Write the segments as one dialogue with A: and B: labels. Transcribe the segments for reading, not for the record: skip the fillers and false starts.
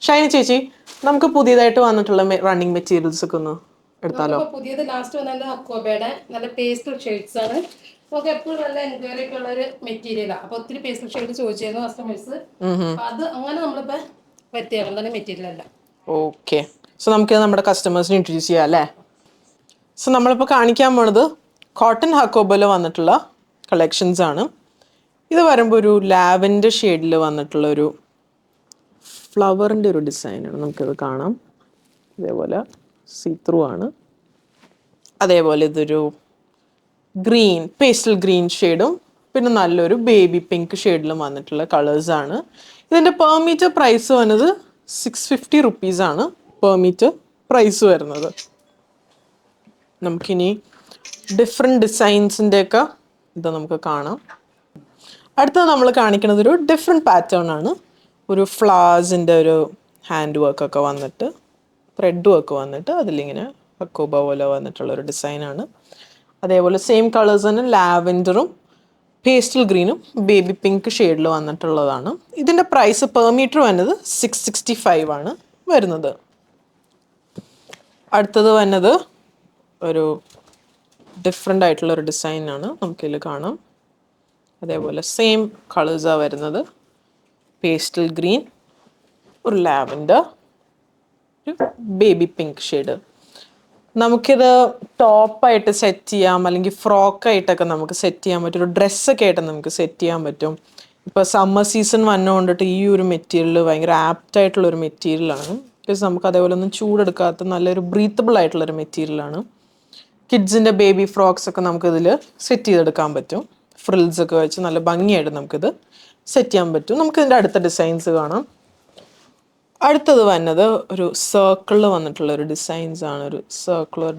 A: ഷൈനി ചേച്ചി, നമുക്ക് പുതിയതായിട്ട് വന്നിട്ടുള്ള റണ്ണിങ് മെറ്റീരിയൽസ് ഒക്കെ ഒന്ന് എടുത്താലോ?
B: പുതിയത് ലാസ്റ്റ് വന്നത് അക്കോബയുടെ നല്ല പേസ്റ്റൽ ഷെയ്ഡ്സ് ആണ്. നമുക്ക് എപ്പോഴും നല്ല എൻക്വയറി ഒക്കെ ഉള്ള ഒരു മെറ്റീരിയലാണ്. അപ്പൊ ഒത്തിരി പേസ്റ്റൽ ഷെയ്ഡ് ചോദിച്ചിരുന്നു കസ്റ്റമേഴ്സ്. അത് അങ്ങനെ നമ്മളിപ്പോ പറ്റിയാൽ മെറ്റീരിയൽ അല്ല.
A: ഓക്കെ, സോ നമുക്ക് നമ്മുടെ കസ്റ്റമേഴ്സിനെ ഇൻട്രൊഡ്യൂസ് ചെയ്യാം അല്ലേ? സോ നമ്മളിപ്പോൾ കാണിക്കാൻ പോണത് കോട്ടൺ ഹക്കോബയിൽ വന്നിട്ടുള്ള കളക്ഷൻസ് ആണ്. ഇത് വരുമ്പോൾ ഒരു ലാവൻഡർ ഷെയ്ഡിൽ വന്നിട്ടുള്ള ഒരു ഫ്ലവറിൻ്റെ ഒരു ഡിസൈനാണ്. നമുക്കത് കാണാം. അതേപോലെ സീ ത്രൂ ആണ്. അതേപോലെ ഇതൊരു ഗ്രീൻ, പേസ്റ്റൽ ഗ്രീൻ ഷെയ്ഡും പിന്നെ നല്ലൊരു ബേബി പിങ്ക് ഷെയ്ഡിലും വന്നിട്ടുള്ള കളേഴ്സാണ്. ഇതിൻ്റെ പെർ മീറ്റർ പ്രൈസ് വന്നത് 650 റുപ്പീസാണ് പെർ മീറ്റർ പ്രൈസ് വരുന്നത്. നമുക്കിനി ഡിഫറെൻറ്റ് ഡിസൈൻസിൻ്റെയൊക്കെ ഇത് നമുക്ക് കാണാം. അടുത്തത് നമ്മൾ കാണിക്കുന്നത് ഒരു ഡിഫറെൻറ്റ് പാറ്റേൺ ആണ്. ഒരു ഫ്ലവേഴ്സിൻ്റെ ഒരു ഹാൻഡ് വർക്കൊക്കെ വന്നിട്ട് ത്രെഡ് വർക്ക് വന്നിട്ട് അതിലിങ്ങനെ ഹക്കോബ പോലെ വന്നിട്ടുള്ളൊരു ഡിസൈനാണ്. അതേപോലെ സെയിം കളേഴ്സ് തന്നെ ലാവൻഡറും പേസ്റ്റൽ ഗ്രീനും ബേബി പിങ്ക് ഷെയ്ഡിൽ വന്നിട്ടുള്ളതാണ്. ഇതിൻ്റെ പ്രൈസ് പെർ മീറ്റർ വന്നത് 665 ആണ് വരുന്നത്. അടുത്തത് വന്നത് ഒരു ഡിഫറെൻ്റ് ആയിട്ടുള്ളൊരു ഡിസൈനാണ്. നമുക്കിതിൽ കാണാം. അതേപോലെ സെയിം കളേഴ്സാണ് വരുന്നത്. പേസ്റ്റൽ ഗ്രീൻ, ഒരു ലാവൻഡർ, ഒരു ബേബി പിങ്ക് ഷെയ്ഡ്. നമുക്കിത് ടോപ്പായിട്ട് സെറ്റ് ചെയ്യാം, അല്ലെങ്കിൽ ഫ്രോക്കായിട്ടൊക്കെ നമുക്ക് സെറ്റ് ചെയ്യാൻ പറ്റും. ഒരു ഡ്രസ്സൊക്കെ ആയിട്ട് നമുക്ക് സെറ്റ് ചെയ്യാൻ പറ്റും. ഇപ്പോൾ സമ്മർ സീസൺ വന്നുകൊണ്ടിട്ട് ഈ ഒരു മെറ്റീരിയൽ ഭയങ്കര ആപ്റ്റായിട്ടുള്ളൊരു മെറ്റീരിയലാണ്. ബിക്കോസ് നമുക്ക് അതേപോലെ ഒന്നും ചൂടെടുക്കാത്ത നല്ലൊരു ബ്രീത്തബിൾ ആയിട്ടുള്ളൊരു മെറ്റീരിയലാണ്. കിഡ്സിൻ്റെ ബേബി ഫ്രോക്സ് ഒക്കെ നമുക്കിതിൽ സെറ്റ് ചെയ്തെടുക്കാൻ പറ്റും. ഫ്രിൽസൊക്കെ വെച്ച് നല്ല ഭംഗിയായിട്ട് നമുക്കിത് സെറ്റ് ചെയ്യാൻ പറ്റും. നമുക്കിതിൻ്റെ അടുത്ത ഡിസൈൻസ് കാണാം. അടുത്തത് വന്നത് ഒരു സർക്കിളിൽ വന്നിട്ടുള്ള ഒരു ഡിസൈൻസ് ആണ്. ഒരു സർക്കുലർ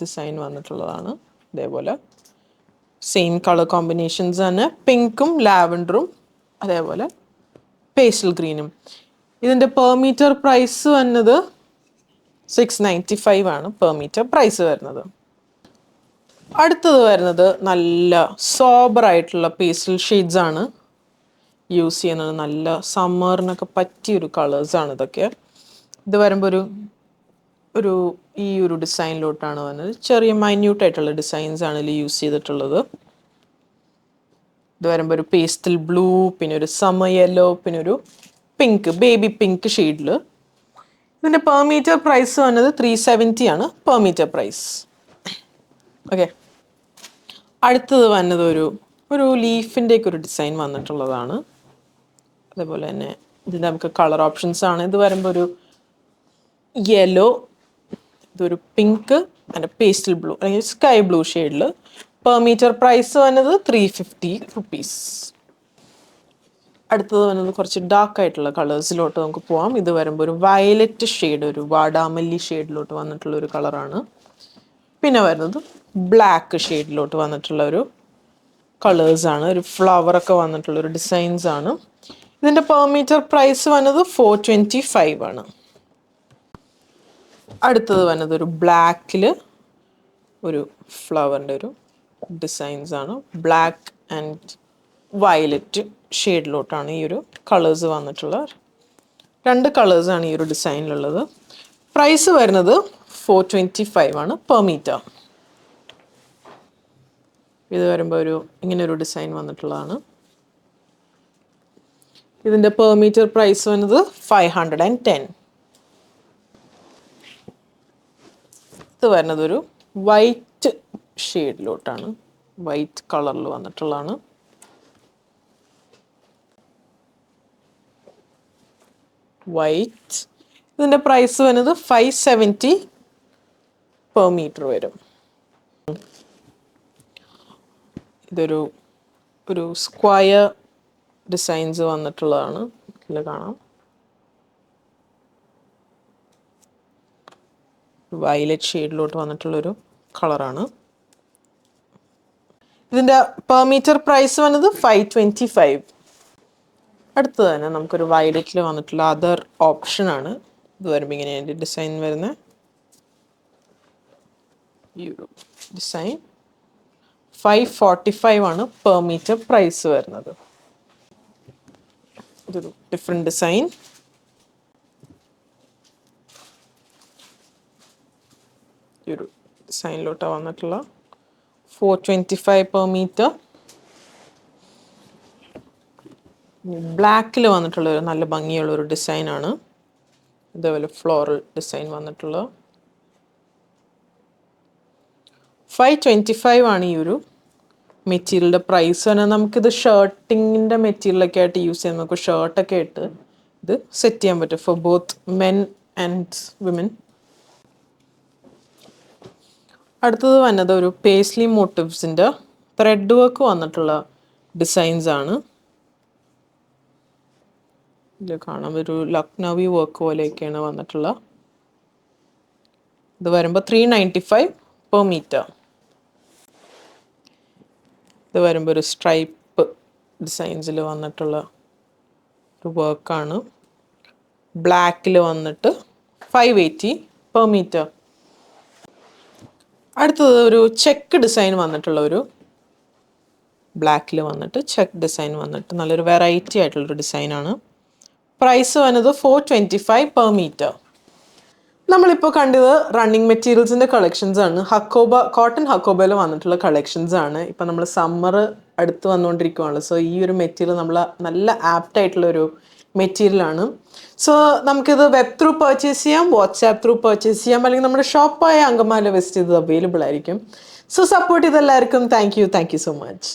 A: ഡിസൈൻ വന്നിട്ടുള്ളതാണ്. അതേപോലെ സെയിം കളർ കോമ്പിനേഷൻസ് തന്നെ, പിങ്കും ലാവൻഡറും അതേപോലെ പേസ്റ്റൽ ഗ്രീനും. ഇതിൻ്റെ പെർ മീറ്റർ പ്രൈസ് വന്നത് 695 ആണ് പെർ മീറ്റർ പ്രൈസ് വരുന്നത്. അടുത്തത് വരുന്നത് നല്ല സോബറായിട്ടുള്ള പേസ്റ്റൽ ഷെയ്ഡ്സ് ആണ് യൂസ് ചെയ്യുന്നത്. നല്ല സമ്മറിനൊക്കെ പറ്റിയൊരു കളേഴ്സാണ് ഇതൊക്കെ. ഇത് വരുമ്പോൾ ഒരു ഈ ഒരു ഡിസൈനിലോട്ടാണ് വന്നത്. ചെറിയ മൈന്യൂട്ടായിട്ടുള്ള ഡിസൈൻസ് ആണ് ഇതിൽ യൂസ് ചെയ്തിട്ടുള്ളത്. ഇത് വരുമ്പോൾ ഒരു പേസ്റ്റൽ ബ്ലൂ, പിന്നെ ഒരു സമർ യെല്ലോ, പിന്നെ ഒരു പിങ്ക്, ബേബി പിങ്ക് ഷെയ്ഡിൽ. ഇതിൻ്റെ പെർ മീറ്റർ പ്രൈസ് വന്നത് 370 ആണ് പെർ മീറ്റർ പ്രൈസ്. ഓക്കെ, അടുത്തത് വന്നത് ഒരു ലീഫിൻ്റെയൊക്കെ ഒരു ഡിസൈൻ വന്നിട്ടുള്ളതാണ്. അതേപോലെ തന്നെ ഇതിൻ്റെ നമുക്ക് കളർ ഓപ്ഷൻസ് ആണ്. ഇത് വരുമ്പോൾ ഒരു യെല്ലോ, ഇതൊരു പിങ്ക് ആൻഡ് പേസ്റ്റൽ ബ്ലൂ അല്ലെങ്കിൽ സ്കൈ ബ്ലൂ ഷെയ്ഡിൽ. പെർ മീറ്റർ പ്രൈസ് വന്നത് 350 റുപ്പീസ്. അടുത്തത് വന്നത് കുറച്ച് ഡാർക്ക് ആയിട്ടുള്ള കളേഴ്സിലോട്ട് നമുക്ക് പോവാം. ഇത് വരുമ്പോൾ ഒരു വയലറ്റ് ഷെയ്ഡ്, ഒരു വാടാമല്ലി ഷെയ്ഡിലോട്ട് വന്നിട്ടുള്ള ഒരു കളറാണ്. പിന്നെ വരുന്നത് ബ്ലാക്ക് ഷെയ്ഡിലോട്ട് വന്നിട്ടുള്ള ഒരു കളേഴ്സാണ്. ഒരു ഫ്ലവറൊക്കെ വന്നിട്ടുള്ള ഒരു ഡിസൈൻസ് ആണ്. ഇതിൻ്റെ പെർ മീറ്റർ പ്രൈസ് വന്നത് 425 ആണ്. അടുത്തത് വന്നത് ഒരു ബ്ലാക്കിൽ ഒരു ഫ്ലവറിൻ്റെ ഒരു ഡിസൈൻസ് ആണ്. ബ്ലാക്ക് ആൻഡ് വയലറ്റ് ഷെയ്ഡിലോട്ടാണ് ഈ ഒരു കളേഴ്സ് വന്നിട്ടുള്ളത്. 2 കളേഴ്സാണ് ഈ ഒരു ഡിസൈനിലുള്ളത്. പ്രൈസ് വരുന്നത് 425 ആണ് പെർ മീറ്റർ. ഇത് വരുമ്പോൾ ഇങ്ങനെ ഒരു ഡിസൈൻ വന്നിട്ടുള്ളതാണ്. ഇതിൻ്റെ പെർ മീറ്റർ പ്രൈസ് വന്നത് 510. ഇത് വരുന്നത് ഒരു വൈറ്റ് ഷെയ്ഡിലോട്ടാണ്, വൈറ്റ് കളറിൽ വന്നിട്ടുള്ളതാണ്. വൈറ്റ്, ഇതിൻ്റെ പ്രൈസ് വരുന്നത് 570 പെർ മീറ്റർ വരും. ഒരു സ്ക്വയർ ഡിസൈൻസ് വന്നിട്ടുള്ളതാണ്. ഇതിൽ കാണാം. വയലറ്റ് ഷെയ്ഡിലോട്ട് വന്നിട്ടുള്ളൊരു കളറാണ്. ഇതിൻ്റെ പെർ മീറ്റർ പ്രൈസ് വന്നത് 525. അടുത്തത് തന്നെ നമുക്കൊരു വയലറ്റിൽ വന്നിട്ടുള്ള അതർ ഓപ്ഷനാണ്. ഇത് വരുമ്പോൾ ഇങ്ങനെയാണ് ഡിസൈൻ വരുന്നത്. ഈ ഒരു ഡിസൈൻ 545 ആണ് പെർ മീറ്റർ പ്രൈസ് വരുന്നത്. ഇതൊരു ഡിഫറെൻറ്റ് ഡിസൈൻ. ഈ ഒരു ഡിസൈനിലോട്ടാണ് വന്നിട്ടുള്ള 425 per meter. ബ്ലാക്കിൽ വന്നിട്ടുള്ള ഒരു നല്ല ഭംഗിയുള്ള ഒരു ഡിസൈനാണ്. ഇതേപോലെ ഫ്ലോറൽ ഡിസൈൻ വന്നിട്ടുള്ള 525 ആണ് ഈ ഒരു മെറ്റീരിയലിൻ്റെ പ്രൈസ് തന്നെ. നമുക്കിത് ഷർട്ടിങ്ങിൻ്റെ മെറ്റീരിയലൊക്കെ ആയിട്ട് യൂസ് ചെയ്യാൻ, നമുക്ക് ഷർട്ടൊക്കെ ഇട്ട് ഇത് സെറ്റ് ചെയ്യാൻ പറ്റും for both men and women. അടുത്തത് വന്നത് ഒരു പേസ്ലി മോട്ടീവ്സിൻ്റെ ത്രെഡ് വർക്ക് വന്നിട്ടുള്ള ഡിസൈൻസ് ആണ്. ഇത് കാണാം, ഒരു ലക്നവി വർക്ക് പോലെയൊക്കെയാണ് വന്നിട്ടുള്ള. ഇത് വരുമ്പോൾ 395 per meter. ഇത് വരുമ്പോൾ ഒരു സ്ട്രൈപ്പ് ഡിസൈൻസിൽ വന്നിട്ടുള്ള ഒരു വർക്കാണ്. ബ്ലാക്കിൽ വന്നിട്ട് 580 per meter. അടുത്തത് ഒരു ചെക്ക് ഡിസൈൻ വന്നിട്ടുള്ള ഒരു ബ്ലാക്കിൽ വന്നിട്ട് ചെക്ക് ഡിസൈൻ വന്നിട്ട് നല്ലൊരു വെറൈറ്റി ആയിട്ടുള്ളൊരു ഡിസൈനാണ്. പ്രൈസ് വന്നത് 425 per meter. നമ്മളിപ്പോൾ കണ്ടത് റണ്ണിങ് മെറ്റീരിയൽസിൻ്റെ കളക്ഷൻസ് ആണ്. ഹക്കോബ, കോട്ടൺ ഹക്കോബയിൽ വന്നിട്ടുള്ള കളക്ഷൻസ് ആണ്. ഇപ്പം നമ്മൾ സമ്മർ അടുത്ത് വന്നുകൊണ്ടിരിക്കുകയാണ്. സോ ഈ ഒരു മെറ്റീരിയൽ നമ്മൾ നല്ല ആപ്റ്റ് ആയിട്ടുള്ളൊരു മെറ്റീരിയലാണ്. സോ നമുക്കിത് വെബ് ത്രൂ പർച്ചേസ് ചെയ്യാം, വാട്സാപ്പ് ത്രൂ പർച്ചേസ് ചെയ്യാം, അല്ലെങ്കിൽ നമ്മുടെ ഷോപ്പായ അങ്കമാലി വെസ്റ്റ് ഇത് അവൈലബിൾ ആയിരിക്കും. സോ സപ്പോർട്ട് ചെയ്തെല്ലാവർക്കും താങ്ക് യു സോ മച്ച്.